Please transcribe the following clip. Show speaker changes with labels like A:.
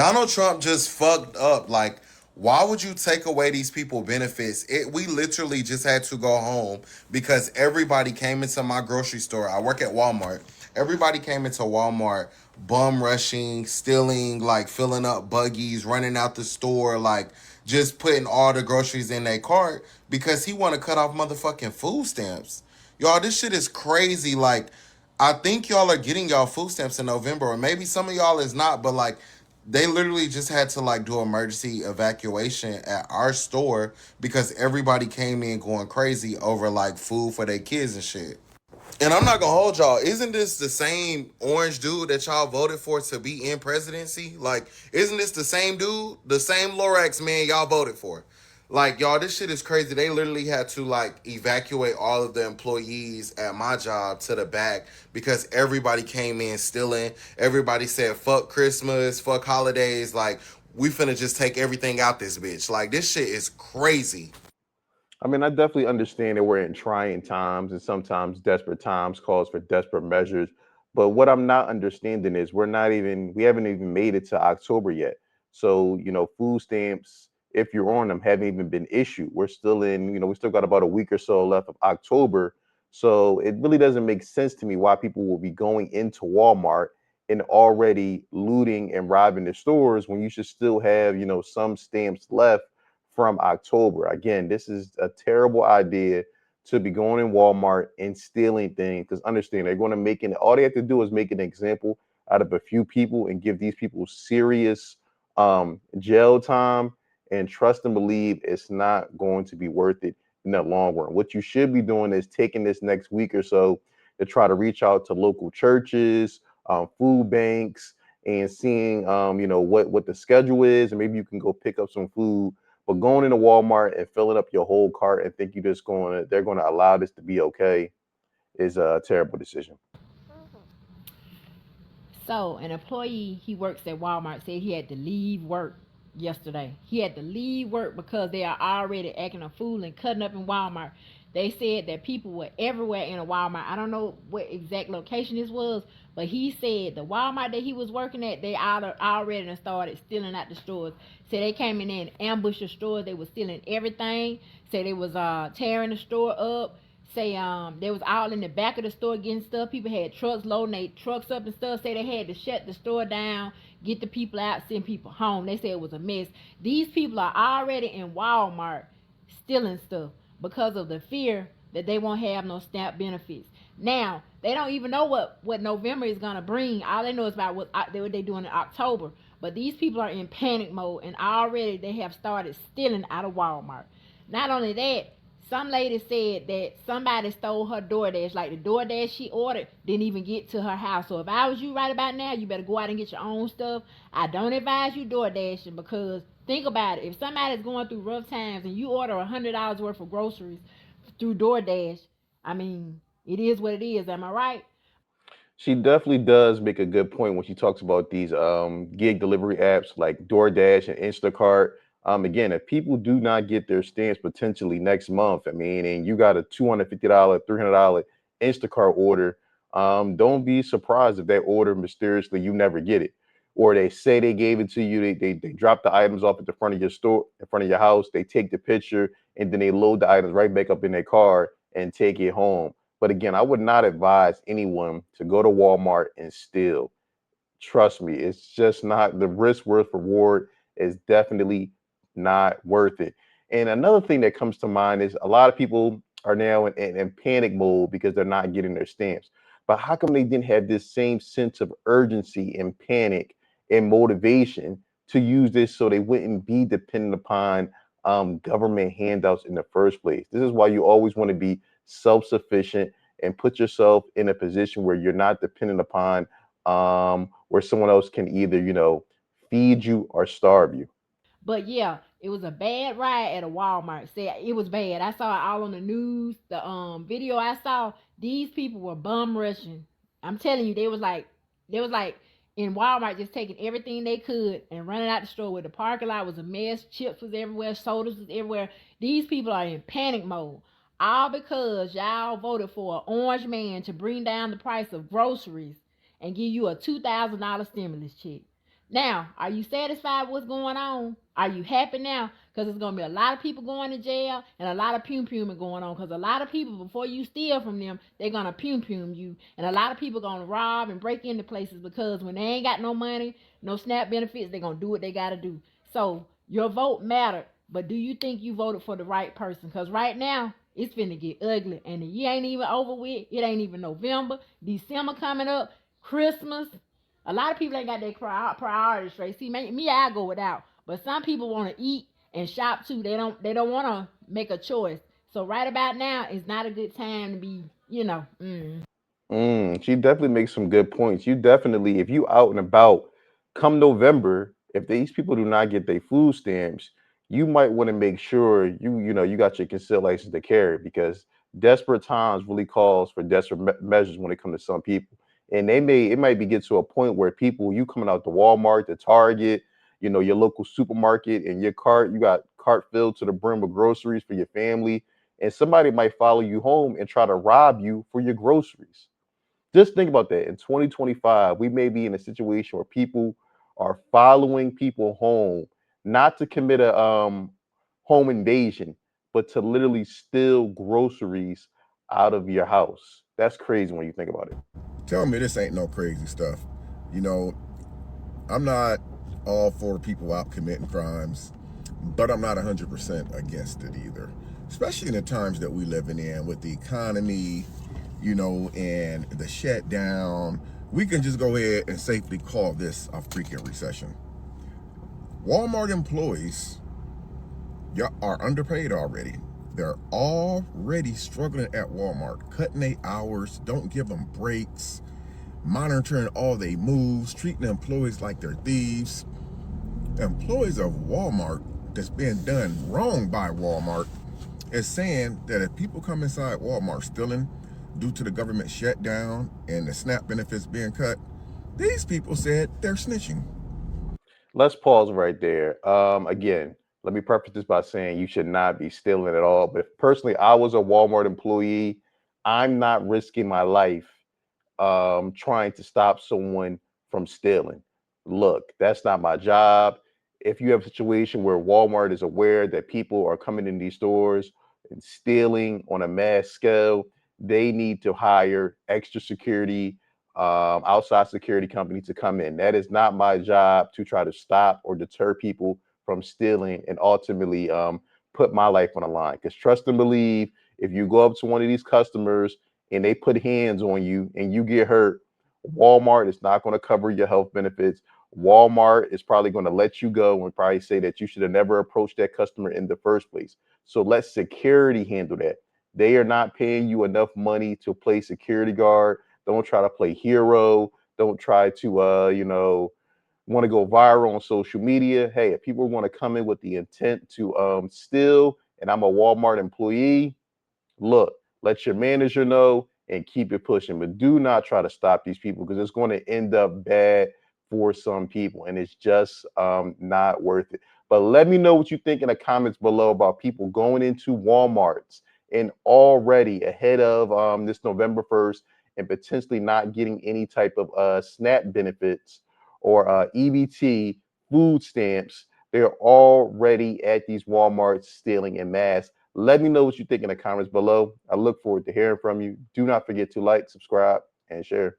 A: Donald Trump just fucked up. Like, why would you take away these people benefits? We literally just had to go home because everybody came into my grocery store. I work at Walmart. Everybody came into Walmart bum rushing, stealing, like filling up buggies, running out the store, like just putting all the groceries in their cart because he want to cut off motherfucking food stamps. Y'all, this shit is crazy. Like, I think y'all are getting y'all food stamps in November, or maybe some of y'all is not, but like they literally just had to like do emergency evacuation at our store because everybody came in going crazy over like food for their kids and shit. And I'm not gonna hold y'all. Isn't this the same orange dude that y'all voted for to be in presidency? Like, isn't this the same dude, the same Lorax man y'all voted for? Like, y'all, this shit is crazy. They literally had to like evacuate all of the employees at my job to the back because everybody came in stealing. Everybody said fuck Christmas, fuck holidays. Like, we finna just take everything out this bitch. Like, this shit is crazy.
B: I mean, I definitely understand that we're in trying times and sometimes desperate times calls for desperate measures. But what I'm not understanding is we haven't even made it to October yet. So, food stamps, if you're on them, haven't even been issued. We're still we still got about a week or so left of October. So it really doesn't make sense to me why people will be going into Walmart and already looting and robbing the stores when you should still have, some stamps left from October. Again, this is a terrible idea to be going in Walmart and stealing things because understand they're going to make it. All they have to do is make an example out of a few people and give these people serious jail time. And trust and believe it's not going to be worth it in the long run. What you should be doing is taking this next week or so to try to reach out to local churches, food banks, and seeing what the schedule is, and maybe you can go pick up some food, but going into Walmart and filling up your whole cart and think they're going to allow this to be okay is a terrible decision.
C: So, an employee he works at Walmart said he had to leave work yesterday. He had to leave work because they are already acting a fool and cutting up in Walmart. They said that people were everywhere in a Walmart. I don't know what exact location this was, but he said the Walmart that he was working at, they already started stealing out the stores. So they came in there and ambushed the stores. They were stealing everything. So they was tearing the store up. Say they was all in the back of the store getting stuff. People had trucks loading their trucks up and stuff. Say they had to shut the store down, get the people out, send people home. They said it was a mess. These people are already in Walmart stealing stuff because of the fear that they won't have no SNAP benefits. Now they don't even know what November is gonna bring. All they know is about what they doing in October. But these people are in panic mode and already they have started stealing out of Walmart. Not only that, some lady said that somebody stole her DoorDash. Like the DoorDash she ordered didn't even get to her house. So if I was you right about now, you better go out and get your own stuff. I don't advise you DoorDashing because think about it. If somebody's going through rough times and you order $100 worth of groceries through DoorDash, I mean, it is what it is. Am I right?
B: She definitely does make a good point when she talks about these gig delivery apps like DoorDash and Instacart. Again, if people do not get their stamps potentially next month, I mean, and you got a $250, $300 Instacart order, don't be surprised if that order mysteriously you never get it. Or they say they gave it to you, they drop the items off at the front of your store, in front of your house, they take the picture, and then they load the items right back up in their car and take it home. But again, I would not advise anyone to go to Walmart and steal. Trust me, it's just not the risk worth reward is definitely not worth it. And another thing that comes to mind is a lot of people are now in panic mode because they're not getting their stamps. But how come they didn't have this same sense of urgency and panic and motivation to use this so they wouldn't be dependent upon government handouts in the first place? This is why you always want to be self sufficient and put yourself in a position where you're not dependent upon where someone else can either, feed you or starve you.
C: But yeah, it was a bad ride at a Walmart. Say it was bad. I saw it all on the news. The video I saw, these people were bum rushing. I'm telling you, they was like in Walmart just taking everything they could and running out the store where the parking lot was a mess, chips was everywhere, sodas was everywhere. These people are in panic mode. All because y'all voted for an orange man to bring down the price of groceries and give you a $2,000 stimulus check. Now, are you satisfied with what's going on? Are you happy now? Because there's going to be a lot of people going to jail and a lot of pum going on. Because a lot of people, before you steal from them, they're going to pum you. And a lot of people going to rob and break into places because when they ain't got no money, no SNAP benefits, they're going to do what they got to do. So your vote mattered. But do you think you voted for the right person? Because right now, it's finna get ugly. And the year ain't even over with. It ain't even November. December coming up. Christmas. A lot of people ain't got their priorities straight. See, me, I go without. But some people want to eat and shop too. They don't want to make a choice. So right about now is not a good time to be,
B: She definitely makes some good points. You definitely, if you out and about, come November, if these people do not get their food stamps, you might want to make sure you got your concealed license to carry because desperate times really calls for desperate measures when it comes to some people. And it might be get to a point where people you coming out to Walmart, to Target, your local supermarket, and your cart, you got cart filled to the brim with groceries for your family, and somebody might follow you home and try to rob you for your groceries. Just think about that. In 2025, we may be in a situation where people are following people home, not to commit a home invasion, but to literally steal groceries out of your house. That's crazy when you think about it.
D: Tell me this ain't no crazy stuff. You know, I'm not all for people out committing crimes, but I'm not 100% against it either. Especially in the times that we living in with the economy, and the shutdown. We can just go ahead and safely call this a freaking recession. Walmart employees are underpaid already. They're already struggling at Walmart, cutting their hours, don't give them breaks, monitoring all their moves, treating employees like they're thieves. Employees of Walmart that's being done wrong by Walmart is saying that if people come inside Walmart stealing due to the government shutdown and the SNAP benefits being cut, these people said they're snitching.
B: Let's pause right there. Again, let me preface this by saying you should not be stealing at all. But if personally I was a Walmart employee, I'm not risking my life trying to stop someone from stealing. Look, that's not my job. If you have a situation where Walmart is aware that people are coming in these stores and stealing on a mass scale, they need to hire extra security, outside security company to come in. That is not my job to try to stop or deter people from stealing and ultimately put my life on the line. Because trust and believe, if you go up to one of these customers and they put hands on you and you get hurt, Walmart is not going to cover your health benefits. Walmart is probably going to let you go and probably say that you should have never approached that customer in the first place. So let security handle that. They are not paying you enough money to play security guard. Don't try to play hero. Don't try to, want to go viral on social media. Hey, if people want to come in with the intent to steal, and I'm a Walmart employee, look, let your manager know and keep it pushing. But do not try to stop these people because it's going to end up bad for some people, and it's just not worth it. But let me know what you think in the comments below about people going into Walmarts and already ahead of this November 1st and potentially not getting any type of SNAP benefits or EBT food stamps. They're already at these Walmarts stealing en masse. Let me know what you think in the comments below. I look forward to hearing from you. Do not forget to like, subscribe, and share.